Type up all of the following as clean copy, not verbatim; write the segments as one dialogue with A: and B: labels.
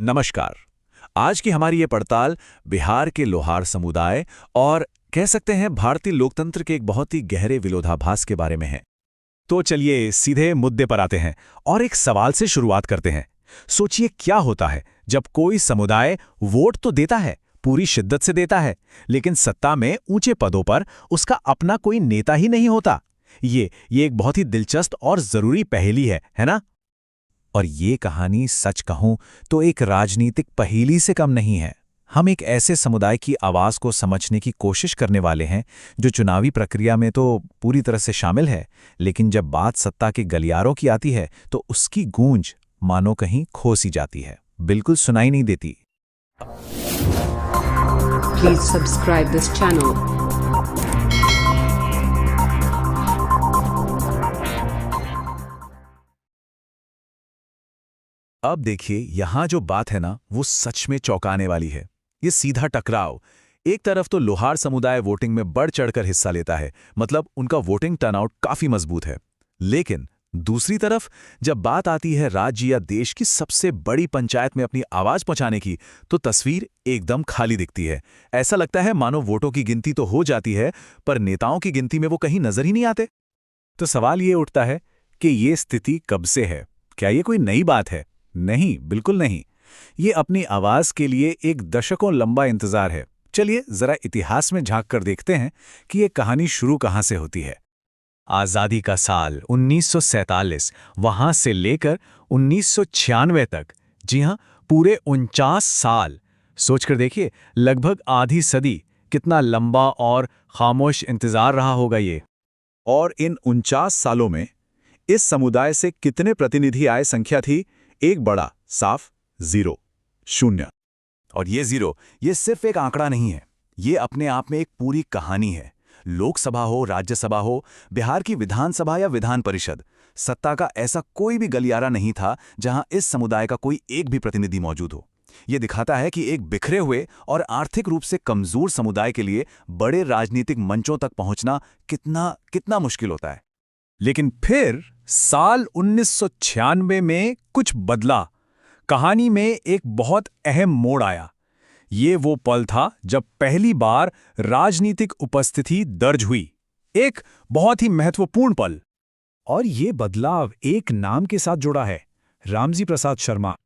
A: नमस्कार। आज की हमारी ये पड़ताल बिहार के लोहार समुदाय और कह सकते हैं भारतीय लोकतंत्र के एक बहुत ही गहरे विरोधाभास के बारे में है। तो चलिए सीधे मुद्दे पर आते हैं और एक सवाल से शुरुआत करते हैं। सोचिए क्या होता है जब कोई समुदाय वोट तो देता है, पूरी शिद्दत से देता है, लेकिन सत्ता में ऊंचे पदों पर उसका अपना कोई नेता ही नहीं होता। ये एक बहुत ही दिलचस्प और जरूरी पहेली है ना? और ये कहानी सच कहूं तो एक राजनीतिक पहेली से कम नहीं है। हम एक ऐसे समुदाय की आवाज को समझने की कोशिश करने वाले हैं जो चुनावी प्रक्रिया में तो पूरी तरह से शामिल है, लेकिन जब बात सत्ता के गलियारों की आती है तो उसकी गूंज मानो कहीं खो सी जाती है, बिल्कुल सुनाई नहीं देती।
B: Please subscribe this channel.
A: अब देखिए यहां जो बात है ना वो सच में चौंकाने वाली है। ये सीधा टकराव। एक तरफ तो लोहार समुदाय वोटिंग में बढ़ चढ़कर हिस्सा लेता है, मतलब उनका वोटिंग टर्नआउट काफी मजबूत है। लेकिन दूसरी तरफ जब बात आती है राज्य या देश की सबसे बड़ी पंचायत में अपनी आवाज पहुंचाने की, तो तस्वीर एकदम खाली दिखती है। ऐसा लगता है मानो वोटों की गिनती तो हो जाती है, पर नेताओं की गिनती में वो कहीं नजर ही नहीं आते। तो सवाल ये उठता है कि ये स्थिति कब से है? क्या ये कोई नई बात है? नहीं, बिल्कुल नहीं। ये अपनी आवाज के लिए एक दशकों लंबा इंतजार है। चलिए जरा इतिहास में झांक कर देखते हैं कि ये कहानी शुरू कहां से होती है। आजादी का साल 1947, वहां से लेकर 1996 तक, जी हां, पूरे 49 साल। सोचकर देखिए, लगभग आधी सदी। कितना लंबा और खामोश इंतजार रहा होगा ये। और इन 49 सालों में इस समुदाय से कितने प्रतिनिधि आय संख्या थी? एक बड़ा साफ जीरो, शून्य। और ये जीरो, ये सिर्फ एक आंकड़ा नहीं है, ये अपने आप में एक पूरी कहानी है। लोकसभा हो, राज्यसभा हो, बिहार की विधानसभा या विधान परिषद, सत्ता का ऐसा कोई भी गलियारा नहीं था जहां इस समुदाय का कोई एक भी प्रतिनिधि मौजूद हो। ये दिखाता है कि एक बिखरे हुए और आर्थिक रूप से कमजोर समुदाय के लिए बड़े राजनीतिक मंचों तक पहुंचना कितना कितना मुश्किल होता है। लेकिन फिर साल 1996 में कुछ बदला। कहानी में एक बहुत अहम मोड़ आया। ये वो पल था जब पहली बार राजनीतिक उपस्थिति दर्ज हुई। एक बहुत ही महत्वपूर्ण पल। और ये बदलाव एक नाम के साथ जुड़ा है, रामजी प्रसाद शर्मा।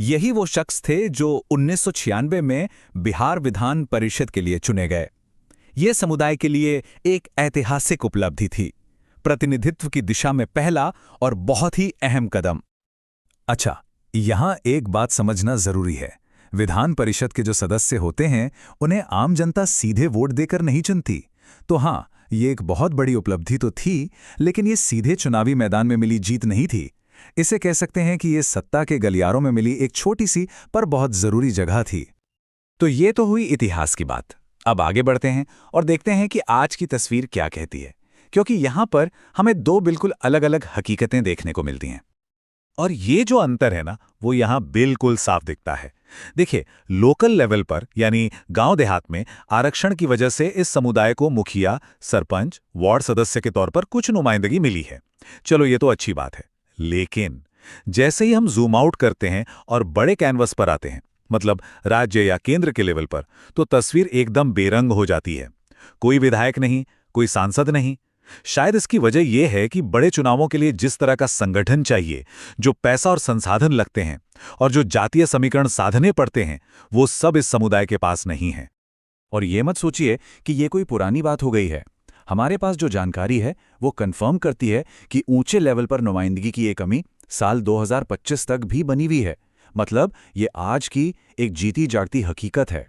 A: यही वो शख्स थे जो 1996 में बिहार विधान परिषद के लिए चुने गए। ये समुदाय के लिए एक ऐतिहासिक उपलब्धि थी, प्रतिनिधित्व की दिशा में पहला और बहुत ही अहम कदम। अच्छा, यहां एक बात समझना जरूरी है। विधान परिषद के जो सदस्य होते हैं, उन्हें आम जनता सीधे वोट देकर नहीं चुनती। तो हां, ये एक बहुत बड़ी उपलब्धि तो थी, लेकिन ये सीधे चुनावी मैदान में मिली जीत नहीं थी। इसे कह सकते हैं कि ये सत्ता के गलियारों में मिली एक छोटी सी पर बहुत जरूरी जगह थी। तो ये तो हुई इतिहास की बात। अब आगे बढ़ते हैं और देखते हैं कि आज की तस्वीर क्या कहती है, क्योंकि यहां पर हमें दो बिल्कुल अलग अलग हकीकतें देखने को मिलती हैं। और ये जो अंतर है ना, वो यहां बिल्कुल साफ दिखता है। देखिए, लोकल लेवल पर यानी गांव देहात में आरक्षण की वजह से इस समुदाय को मुखिया, सरपंच, वार्ड सदस्य के तौर पर कुछ नुमाइंदगी मिली है। चलो, ये तो अच्छी बात है। लेकिन जैसे ही हम जूम आउट करते हैं और बड़े कैनवस पर आते हैं, मतलब राज्य या केंद्र के लेवल पर, तो तस्वीर एकदम बेरंग हो जाती है। कोई विधायक नहीं, कोई सांसद नहीं। शायद इसकी वजह यह है कि बड़े चुनावों के लिए जिस तरह का संगठन चाहिए, जो पैसा और संसाधन लगते हैं और जो जातीय समीकरण साधने पड़ते हैं, वो सब इस समुदाय के पास नहीं है। और ये मत सोचिए कि ये कोई पुरानी बात हो गई है। हमारे पास जो जानकारी है वो कंफर्म करती है कि ऊंचे लेवल पर नुमाइंदगी की ये कमी साल 2025 तक भी बनी हुई है। मतलब ये आज की एक जीती जागती हकीकत है।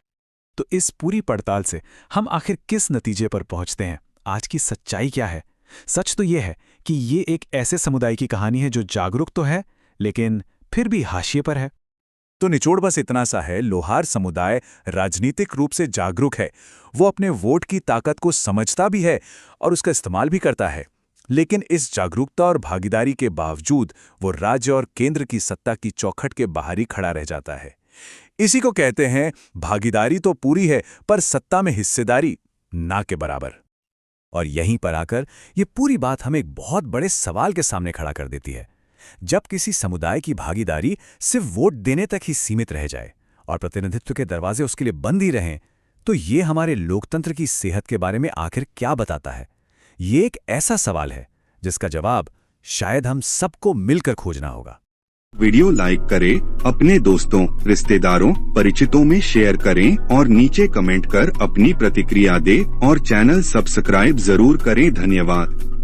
A: तो इस पूरी पड़ताल से हम आखिर किस नतीजे पर पहुंचते हैं? आज की सच्चाई क्या है? सच तो यह है कि ये एक ऐसे समुदाय की कहानी है जो जागरूक तो है, लेकिन फिर भी हाशिए पर है। तो निचोड़ बस इतना सा है, लोहार समुदाय राजनीतिक रूप से जागरूक है। वो अपने वोट की ताकत को समझता भी है और उसका इस्तेमाल भी करता है। लेकिन इस जागरूकता और भागीदारी के बावजूद वो राज्य और केंद्र की सत्ता की चौखट के बाहर ही खड़ा रह जाता है। इसी को कहते हैं भागीदारी तो पूरी है, पर सत्ता में हिस्सेदारी ना के बराबर। और यहीं पर आकर ये पूरी बात हमें एक बहुत बड़े सवाल के सामने खड़ा कर देती है। जब किसी समुदाय की भागीदारी सिर्फ वोट देने तक ही सीमित रह जाए और प्रतिनिधित्व के दरवाजे उसके लिए बंद ही रहें, तो ये हमारे लोकतंत्र की सेहत के बारे में आखिर क्या बताता है? ये एक ऐसा सवाल है जिसका जवाब शायद हम सबको मिलकर खोजना होगा।
C: वीडियो लाइक करें, अपने दोस्तों, रिश्तेदारों, परिचितों में शेयर करें और नीचे कमेंट कर अपनी प्रतिक्रिया दें और चैनल सब्सक्राइब जरूर करें। धन्यवाद।